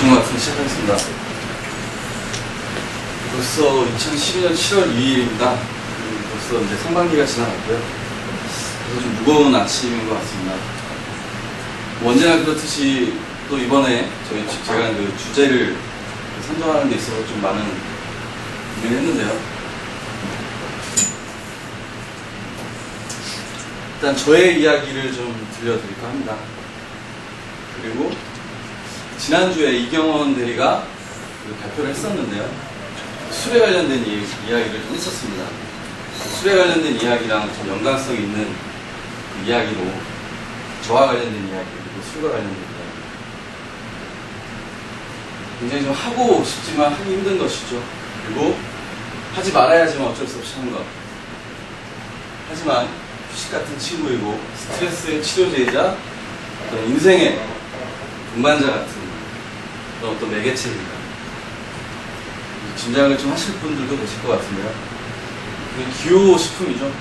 조중학생 시작하겠습니다. 벌써 2012년 7월 2일입니다. 벌써 이제 상반기가 지나갔고요. 그래서 좀 무거운 아침인 것 같습니다. 언제나 그렇듯이 또 이번에 제가 그 주제를 선정하는 데 있어서 좀 많은 고민을 했는데요. 일단 저의 이야기를 좀 들려드릴까 합니다. 그리고 지난주에 이경원 대리가 발표를 했었는데요. 술에 관련된 이야기를 좀 했었습니다. 술에 관련된 이야기랑 좀 연관성 있는 이야기로 저와 관련된 이야기, 그리고 술과 관련된 이야기. 굉장히 좀 하고 싶지만 하기 힘든 것이죠. 그리고 하지 말아야지만 어쩔 수 없이 하는 것. 하지만 휴식 같은 친구이고 스트레스의 치료제이자 어떤 인생의 동반자 같은 그런 어떤 매개체입니다. 짐작을 좀 하실 분들도 계실 것 같은데요. 기호식품이죠.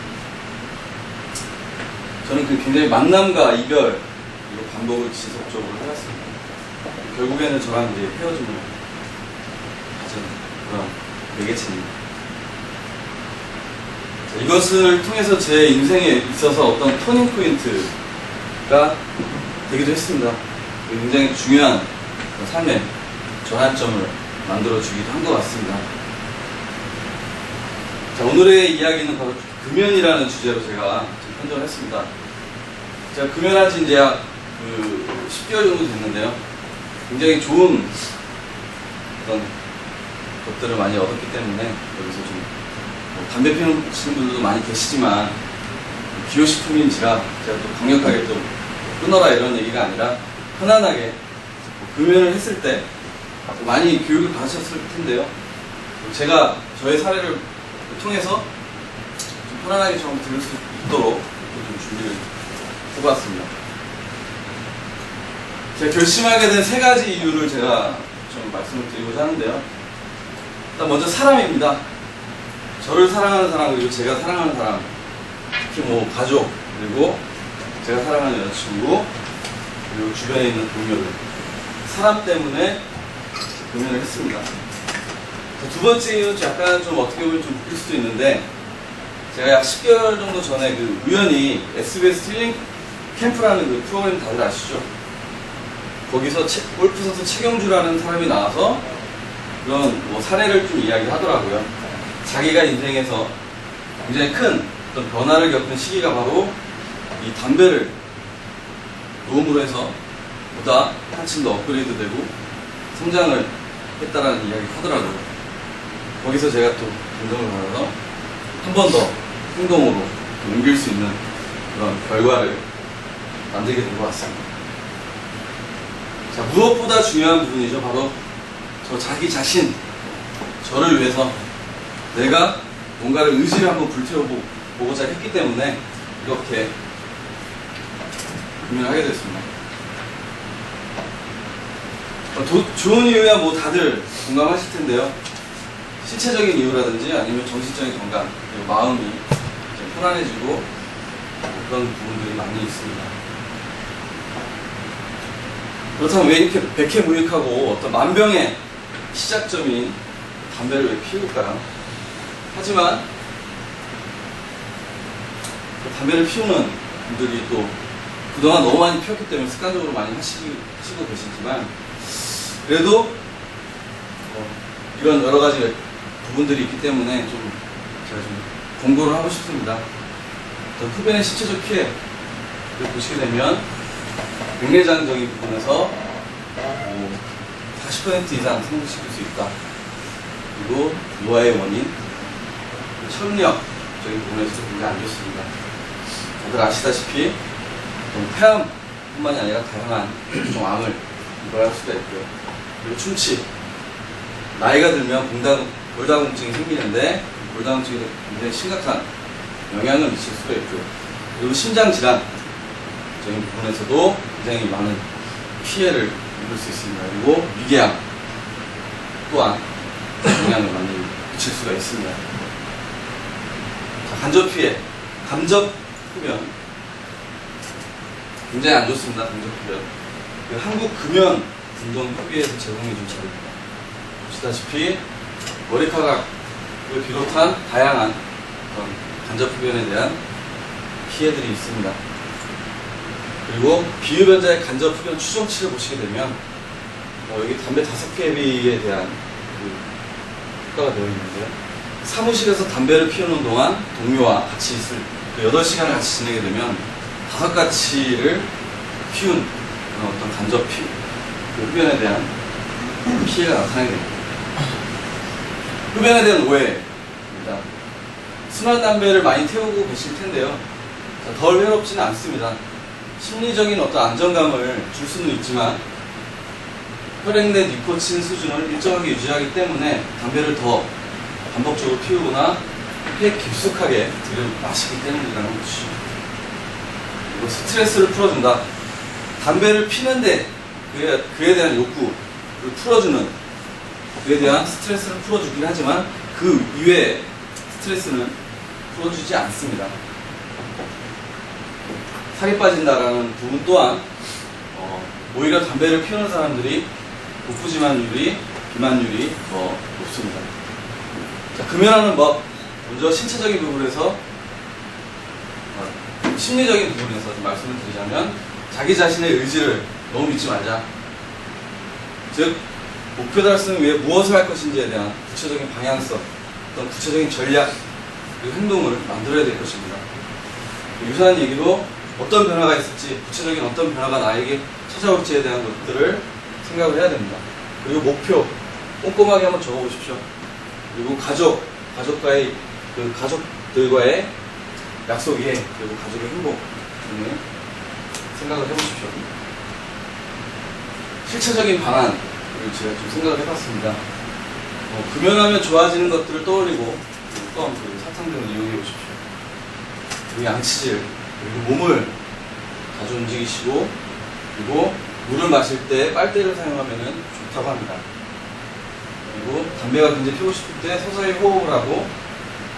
저는 그 굉장히 만남과 이별 그리고 반복을 지속적으로 해왔습니다. 결국에는 저랑 이제 헤어짐을 가진 그런 매개체입니다. 이것을 통해서 제 인생에 있어서 어떤 터닝 포인트가 되기도 했습니다. 굉장히 중요한 삶의 전환점을 만들어주기도 한 것 같습니다. 자, 오늘의 이야기는 바로 금연이라는 주제로 제가 편정을 했습니다. 제가 금연한 지 이제 약 10개월 정도 됐는데요. 굉장히 좋은 어떤 것들을 많이 얻었기 때문에 여기서 좀 담배 피우는 분들도 많이 계시지만 기호식품인지라 제가 또 강력하게 또 끊어라 이런 얘기가 아니라 편안하게 금연을 했을 때 많이 교육을 받으셨을 텐데요. 제가 저의 사례를 통해서 좀 편안하게 좀 들을 수 있도록 좀 준비를 해보았습니다. 제가 결심하게 된 3가지 이유를 제가 좀 말씀을 드리고자 하는데요. 일단 먼저 사람입니다. 저를 사랑하는 사람, 그리고 제가 사랑하는 사람, 특히 뭐 가족, 그리고 제가 사랑하는 여자친구, 그리고 주변에 있는 동료들, 사람 때문에 금연을 했습니다. 두 번째 이유는 약간 좀 어떻게 보면 좀 웃길 수도 있는데, 제가 약 10개월 정도 전에 우연히 SBS 힐링 캠프라는 그 프로그램 다들 아시죠? 거기서 골프 선수 최경주라는 사람이 나와서 그런 뭐 사례를 좀 이야기하더라고요. 자기가 인생에서 굉장히 큰 어떤 변화를 겪은 시기가 바로 이 담배를 도움으로 해서 보다 한층 더 업그레이드 되고 성장을 했다라는 이야기를 하더라고요. 거기서 제가 또 감동을 받아서 한 번 더 행동으로 옮길 수 있는 그런 결과를 만들게 된 것 같습니다. 자, 무엇보다 중요한 부분이죠. 바로 저 자기 자신, 저를 위해서 내가 뭔가를 의지를 한번 불태워보고자 했기 때문에 이렇게 금연을 하게 됐습니다. 좋은 이유야 뭐 다들 공감하실 텐데요. 신체적인 이유라든지 아니면 정신적인 건강, 그리고 마음이 좀 편안해지고 그런 부분들이 많이 있습니다. 그렇다면 왜 이렇게 백해무익하고 어떤 만병의 시작점인 담배를 왜 피울까요? 하지만 담배를 피우는 분들이 또 그동안 너무 많이 피웠기 때문에 습관적으로 많이 하시고 계시지만 그래도 이런 여러 가지 부분들이 있기 때문에 좀 제가 좀 공고를 하고 싶습니다. 흡연의 신체적 피해를 보시게 되면 백내장적인 부분에서 40% 이상 생기실 수 있다. 그리고 노화의 원인, 청력적인 부분에서도 굉장히 안 좋습니다. 다들 아시다시피 폐암뿐만이 아니라 다양한 암을 유발할 수가 있고요. 그리고 충치, 나이가 들면 골다공증이 생기는데 골다공증이 굉장히 심각한 영향을 미칠 수가 있고요. 그리고 심장질환적인 부분에서도 굉장히 많은 피해를 입을 수 있습니다. 그리고 위궤양 또한 영향을 많이 미칠 수가 있습니다. 자, 간접 피해, 간접 흡연 굉장히 안 좋습니다. 간접 흡연. 한국 금연 운동 협의회에서 제공해준 자료입니다. 보시다시피 머리카락을 비롯한 다양한 그런 간접 흡연에 대한 피해들이 있습니다. 그리고 비흡연자의 간접 흡연 추정치를 보시게 되면 여기 담배 5개비에 대한 효과가 되어 있는데요. 사무실에서 담배를 피우는 동안 동료와 같이 있을 8시간을 같이 지내게 되면 5가지를 피운 어떤 간접 흡연에 대한 피해가 나타나게 됩니다. 흡연에 대한 오해입니다. 순한 담배를 많이 태우고 계실 텐데요. 덜 외롭지는 않습니다. 심리적인 어떤 안정감을 줄 수는 있지만 혈액 내 니코틴 수준을 일정하게 유지하기 때문에 담배를 더 반복적으로 피우거나 꽤 깊숙하게 마시기 때문이라는 것이죠. 그리고 스트레스를 풀어준다. 담배를 피는데 그에 대한 욕구를 풀어주는, 그에 대한 스트레스를 풀어주긴 하지만 그 이외의 스트레스는 풀어주지 않습니다. 살이 빠진다라는 부분 또한 오히려 담배를 피우는 사람들이 복부지만율이, 비만율이 더 높습니다. 자, 금연하는 법. 먼저 신체적인 부분에서 심리적인 부분에서 좀 말씀을 드리자면 자기 자신의 의지를 너무 믿지 말자. 즉 목표 달성을 위해 무엇을 할 것인지에 대한 구체적인 방향성, 어떤 구체적인 전략, 그리고 행동을 만들어야 될 것입니다. 유사한 얘기로 어떤 변화가 있을지, 구체적인 어떤 변화가 나에게 찾아올지에 대한 것들을 생각을 해야 됩니다. 그리고 목표, 꼼꼼하게 한번 적어보십시오. 그리고 가족과의, 가족들과의 약속에, 그리고 가족의 행복 등을 생각을 해보십시오. 실체적인 방안을 제가 좀 생각을 해봤습니다. 금연하면 좋아지는 것들을 떠올리고, 껌, 사탕 등을 이용해 보십시오. 그리고 양치질, 그리고 몸을 자주 움직이시고, 그리고 물을 마실 때 빨대를 사용하면 좋다고 합니다. 그리고 담배가 굉장히 피우고 싶을 때 서서히 호흡을 하고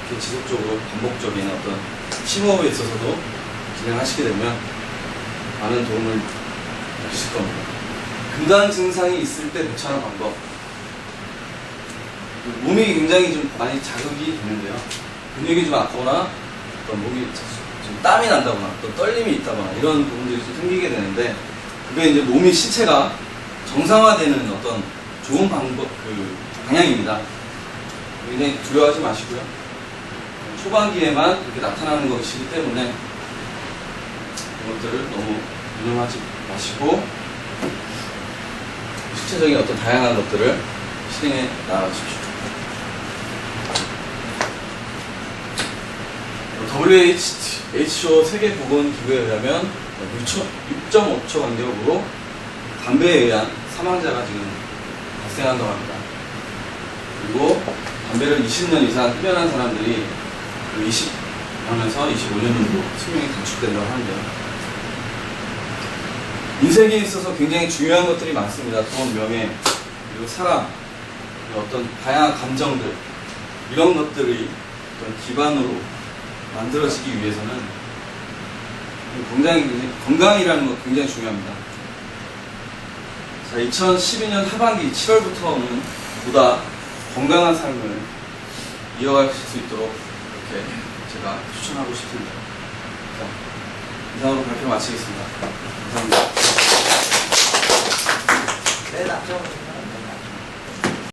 이렇게 지속적으로 반복적인 어떤 심호흡에 있어서도 진행하시게 되면 많은 도움을 주실 겁니다. 금단 증상이 있을 때 대처하는 방법. 몸이 굉장히 좀 많이 자극이 되는데요. 근육이 좀 아프거나 어떤 몸이 좀 땀이 난다거나 또 떨림이 있다거나 이런 부분들이 좀 생기게 되는데, 그게 이제 몸이 신체가 정상화되는 어떤 좋은 방향입니다. 굉장히 두려워하지 마시고요. 초반기에만 이렇게 나타나는 것이기 때문에 이것들을 너무 유념하지 마시고 실체적인 어떤 다양한 것들을 실행해 나가십시오. WHO 세계보건기구에 의하면 6.5초 간격으로 담배에 의한 사망자가 지금 발생한다고 합니다. 그리고 담배를 20년 이상 흡연한 사람들이 20년에서 25년 정도 수명이 단축된다고 하는데요. 인생에 있어서 굉장히 중요한 것들이 많습니다. 돈, 명예, 그리고 사람, 그리고 어떤 다양한 감정들, 이런 것들이 어떤 기반으로 만들어지기 위해서는 굉장히 건강이라는 것 굉장히 중요합니다. 자, 2012년 하반기 7월부터는 보다 건강한 삶을 이어가실 수 있도록 이렇게 제가 추천하고 싶습니다. 자, 이상으로 발표 마치겠습니다. 감사합니다. 네, 남자분.